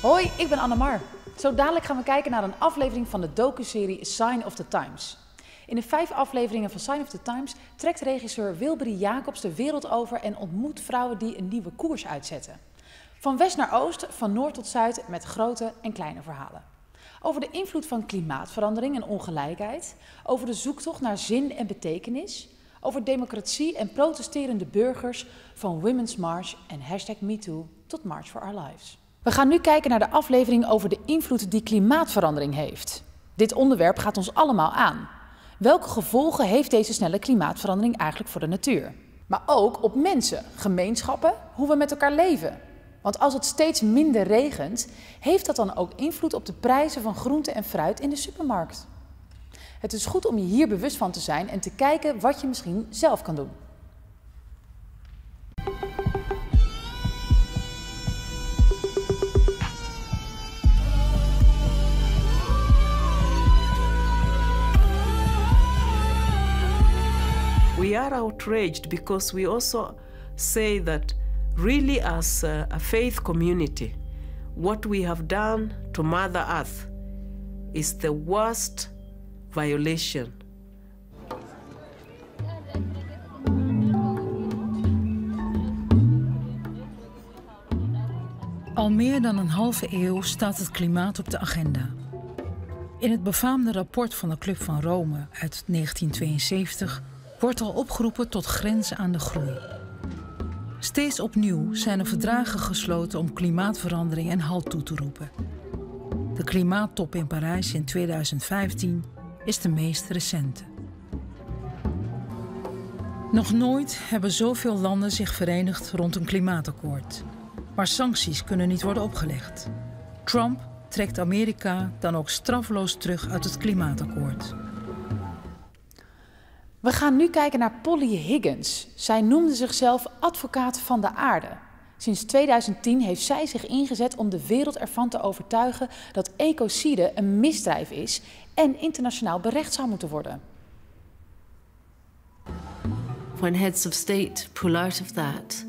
Hoi, ik ben Annemar. Zo dadelijk gaan we kijken naar een aflevering van de docuserie Sign of the Times. In de 5 afleveringen van Sign of the Times trekt regisseur Wilberi Jacobs de wereld over en ontmoet vrouwen die een nieuwe koers uitzetten. Van west naar oost, van noord tot zuid met grote en kleine verhalen. Over de invloed van klimaatverandering en ongelijkheid, over de zoektocht naar zin en betekenis, over democratie en protesterende burgers, van Women's March en #MeToo tot March for Our Lives. We gaan nu kijken naar de aflevering over de invloed die klimaatverandering heeft. Dit onderwerp gaat ons allemaal aan. Welke gevolgen heeft deze snelle klimaatverandering eigenlijk voor de natuur? Maar ook op mensen, gemeenschappen, hoe we met elkaar leven. Want als het steeds minder regent, heeft dat dan ook invloed op de prijzen van groente en fruit in de supermarkt? Het is goed om je hier bewust van te zijn en te kijken wat je misschien zelf kan doen. We are outraged because we also say that really as a faith community, what we have done to Mother Earth is the worst violation. Al meer dan een halve eeuw staat het klimaat op de agenda. In het befaamde rapport van de Club van Rome uit 1972 wordt al opgeroepen tot grenzen aan de groei. Steeds opnieuw zijn er verdragen gesloten om klimaatverandering een halt toe te roepen. De klimaattop in Parijs in 2015 is de meest recente. Nog nooit hebben zoveel landen zich verenigd rond een klimaatakkoord. Maar sancties kunnen niet worden opgelegd. Trump trekt Amerika dan ook straffeloos terug uit het klimaatakkoord. We gaan nu kijken naar Polly Higgins. Zij noemde zichzelf advocaat van de aarde. Sinds 2010 heeft zij zich ingezet om de wereld ervan te overtuigen dat ecocide een misdrijf is en internationaal berecht zou moeten worden. When heads of state pull out of that,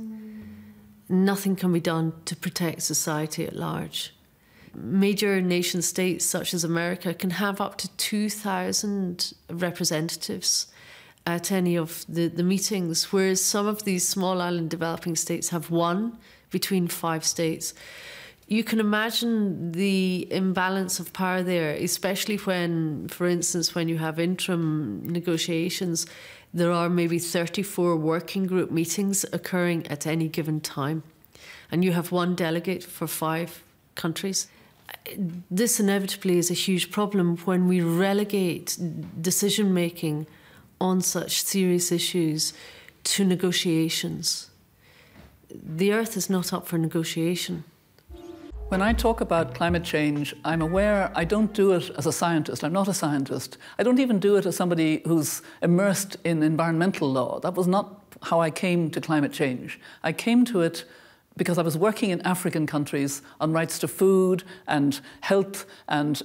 nothing can be done to protect society at large. Major nation states such as America can have up to 2,000 representatives at any of the meetings, whereas some of these small island developing states have one between 5 states. You can imagine the imbalance of power there, especially when, for instance, when you have interim negotiations, there are maybe 34 working group meetings occurring at any given time. And you have one delegate for 5 countries. This inevitably is a huge problem when we relegate decision-making on such serious issues to negotiations. The Earth is not up for negotiation. When I talk about climate change, I'm aware I don't do it as a scientist. I'm not a scientist. I don't even do it as somebody who's immersed in environmental law. That was not how I came to climate change. I came to it because I was working in African countries on rights to food and health and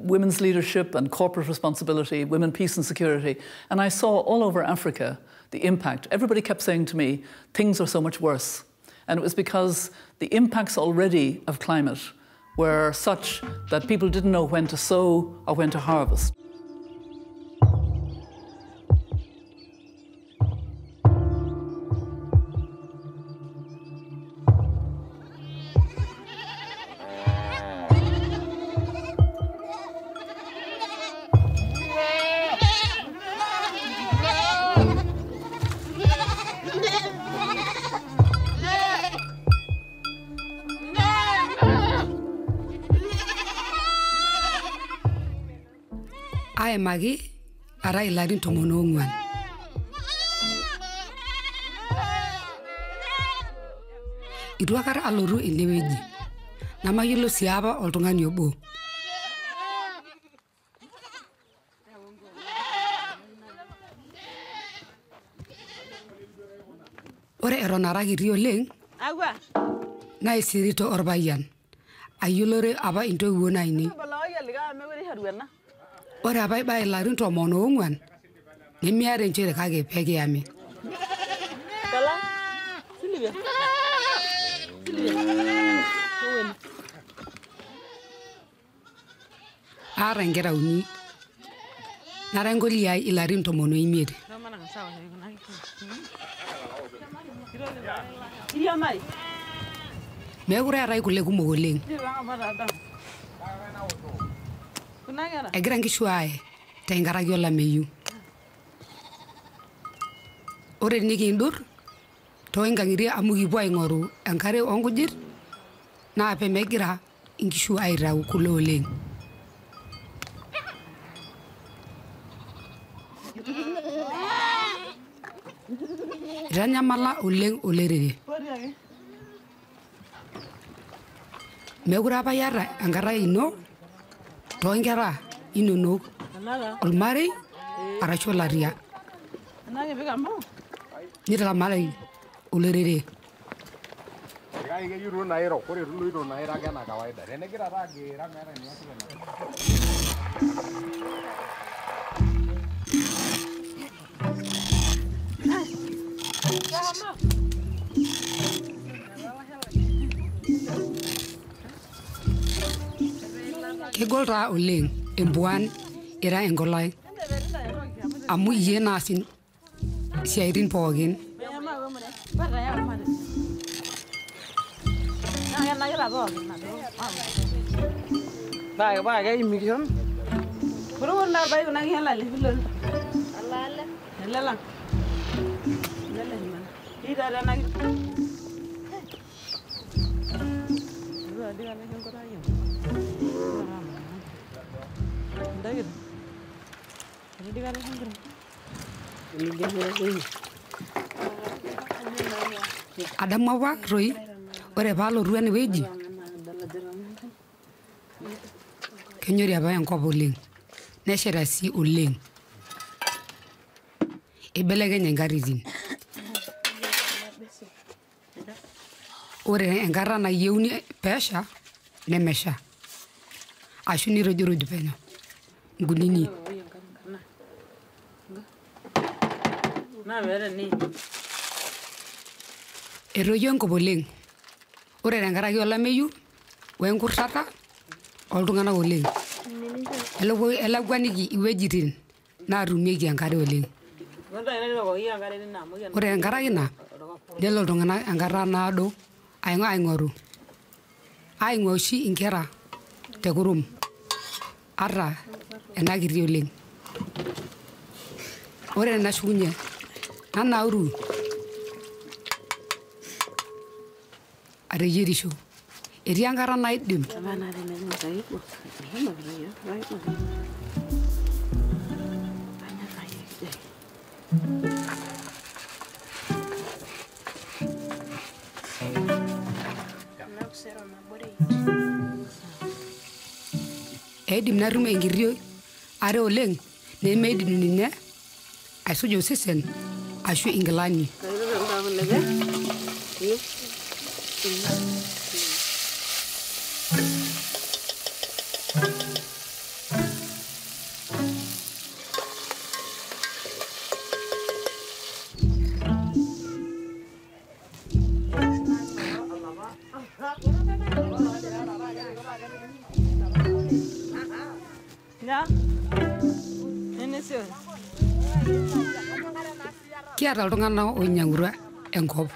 women's leadership and corporate responsibility, women, peace and security. And I saw all over Africa the impact. Everybody kept saying to me, things are so much worse. And it was because the impacts already of climate were such that people didn't know when to sow or when to harvest. Ai magi arai larin tomonongwan. Idwakar aluru ileweji. Nama yilo siaba oltungani obo. Ore eronaraki rioleng. Agua. Na isirito orbayan. Ayulore aba into wona ini. Ore abai bai larin tomonongwan. Nimiare nchere kage pege yami. Kala. Silvia. Aara nkera uni. Nara ngoli ai ilarin tomono imiet. Mekure eetai kule kumok oleng. Egira nkishu aaye tenkaraki olameyu. Ore nikindur toonkang'itie amu kipuo aing'oru enkare oonkujit naa pemegira nkishu aitau kule oleng. Itanyamala oleng olerere. Mekure apa iyata enkata ino toonkera inonok, olmarei arashu olaria. Nitalamalai olerere. Kegol taa oleng embuan ira engolai amu iyie naasin siaitin pookin. Adamu apa roi ore paalotu enewueji kenyori apa enkop oleng nesheta sii oleng. Ibelekenye nkatitin. Ore enkata nayieuni pesha nemesha ashu nirojorojo penyo nkunini. Eroyo enkop oleng. Ore tenkaraki olameyu wenkurrata oltung'anak oleng. Elakwaniki iwuejitin naatumieki enkare oleng. Ore tenkaraki ina nelo iltung'anak enkata naado aing'oru oshi inkera tekurum ata ena kiti oleng. Ore enashukunye nanauru ateyierisho. Etii enkata naidim eidim natum enkiti are oleng nemeidim ninye aisuja osesen ashu inkilani. Kiata iltung'anak oinyang'utua enkop.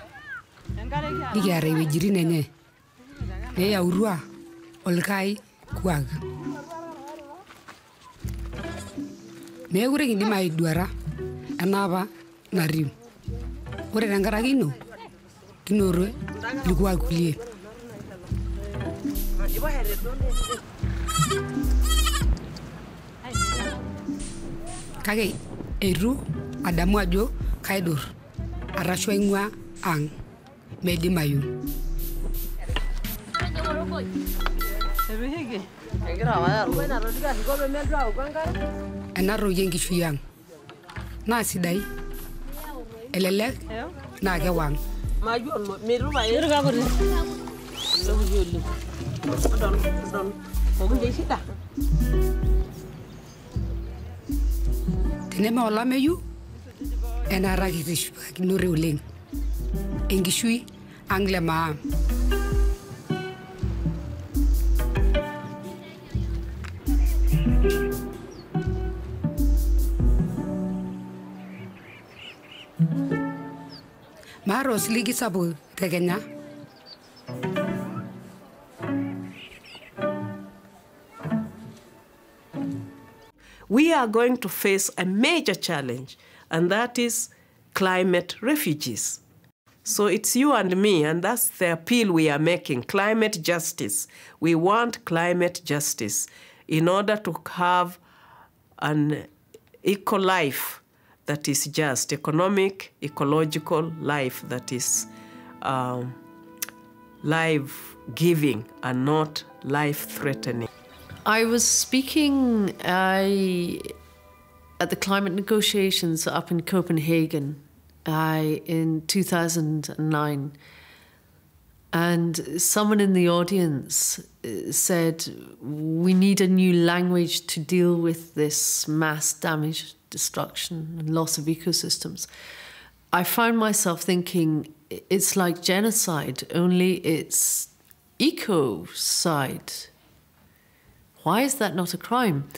Nikiata iwuejitin enye neyautua olkai kuak. Mekure kindim aiduara enaapa natiu. Ore tenkaraki ino kinoto ilkuak kulie. Kake eitu adamu ajo kaidur arashu aing'ua ang' meidimayu. Enarroyie enkishui ang' naa sidai, elelek naa kewang'. Teneme olameyu enara kitishipakinote oleng enkishui ang' lemaa. Maros ligi sabu tegenya. We are going to face a major challenge, and that is climate refugees. So it's you and me, and that's the appeal we are making, climate justice. We want climate justice in order to have an eco life that is just, economic, ecological life that is life-giving and not life-threatening. I was speaking at the climate negotiations up in Copenhagen in 2009. And someone in the audience said, we need a new language to deal with this mass damage, destruction, and loss of ecosystems. I found myself thinking, it's like genocide, only it's ecocide. Why is that not a crime?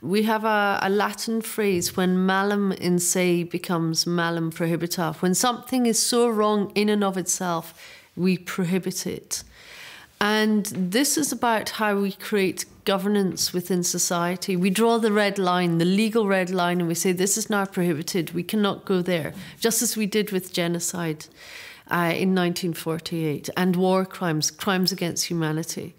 We have a Latin phrase, when malum in se becomes malum prohibita. When something is so wrong in and of itself, we prohibit it. And this is about how we create governance within society. We draw the red line, the legal red line, and we say this is now prohibited, we cannot go there, just as we did with genocide in 1948, and war crimes, crimes against humanity.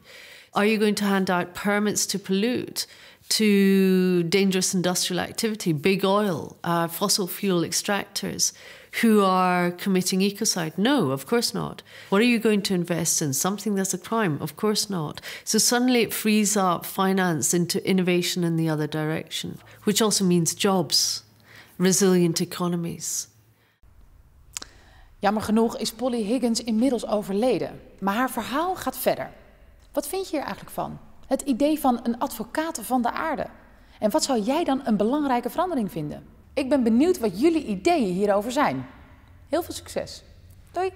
Are you going to hand out permits to pollute, to dangerous industrial activity, big oil, fossil fuel extractors who are committing ecocide? No, of course not. What are you going to invest in? Something that's a crime? Of course not. So suddenly it frees up finance into innovation in the other direction, which also means jobs, resilient economies. Jammer genoeg is Polly Higgins inmiddels overleden, maar haar verhaal gaat verder. Wat vind je hier eigenlijk van? Het idee van een advocaat van de aarde. En wat zou jij dan een belangrijke verandering vinden? Ik ben benieuwd wat jullie ideeën hierover zijn. Heel veel succes. Doei!